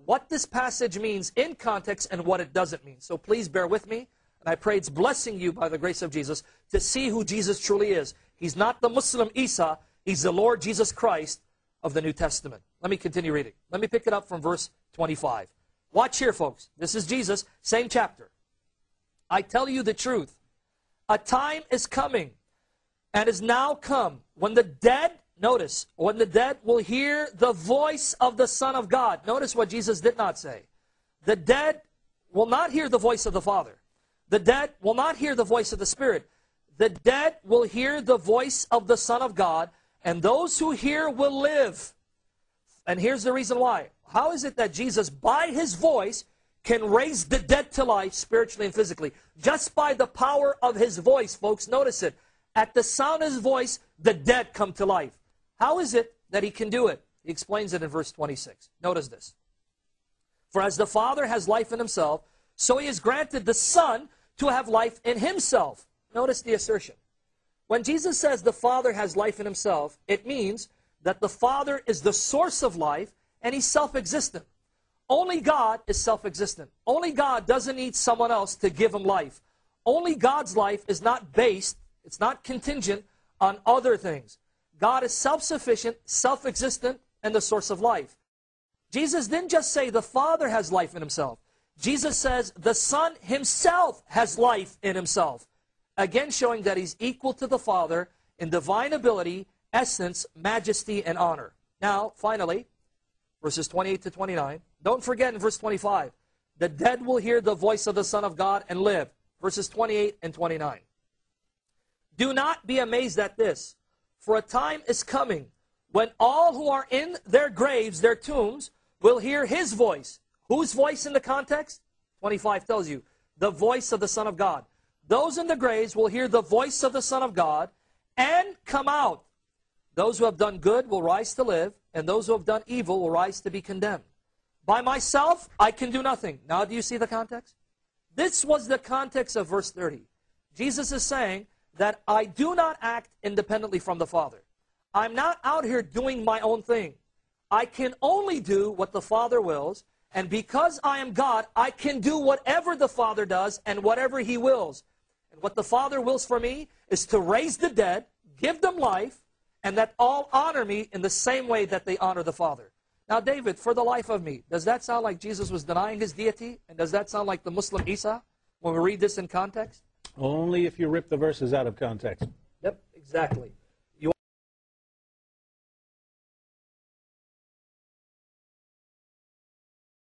what this passage means in context and what it doesn't mean. So please bear with me, and I pray it's blessing you by the grace of Jesus to see who Jesus truly is. He's not the Muslim Isa, he's the Lord Jesus Christ of the New Testament. Let me continue reading. Let me pick it up from verse 25. Watch here, folks. This is Jesus, same chapter. I tell you the truth. A time is coming and is now come when the dead, notice, when the dead will hear the voice of the Son of God. Notice what Jesus did not say. The dead will not hear the voice of the Father. The dead will not hear the voice of the Spirit. The dead will hear the voice of the Son of God, and those who hear will live. And here's the reason why. How is it that Jesus, by His voice, can raise the dead to life spiritually and physically? Just by the power of His voice, folks. Notice it. At the sound of His voice, the dead come to life. How is it that He can do it? He explains it in verse 26. Notice this. For as the Father has life in Himself, so He has granted the Son to have life in Himself. Notice the assertion. When Jesus says the Father has life in Himself, it means that the Father is the source of life and He's self-existent. Only God is self-existent. Only God doesn't need someone else to give Him life. Only God's life is not based, it's not contingent on other things. God is self-sufficient, self-existent, and the source of life. Jesus didn't just say the Father has life in Himself. Jesus says the Son Himself has life in Himself. Again showing that He's equal to the Father in divine ability, essence, majesty, and honor. Now, finally, verses 28 to 29. Don't forget in verse 25, the dead will hear the voice of the Son of God and live. Verses 28 and 29. Do not be amazed at this, for a time is coming when all who are in their graves, their tombs, will hear His voice. Whose voice in the context? 25 tells you, the voice of the Son of God. Those in the graves will hear the voice of the Son of God and come out. Those who have done good will rise to live, and those who have done evil will rise to be condemned. By myself, I can do nothing. Now, do you see the context? This was the context of verse 30. Jesus is saying that I do not act independently from the Father. I'm not out here doing my own thing. I can only do what the Father wills, and because I am God, I can do whatever the Father does and whatever He wills. And what the Father wills for me is to raise the dead, give them life, and that all honor me in the same way that they honor the Father. Now, David, for the life of me, does that sound like Jesus was denying His deity? And does that sound like the Muslim Isa when we read this in context? Only if you rip the verses out of context. Yep, exactly.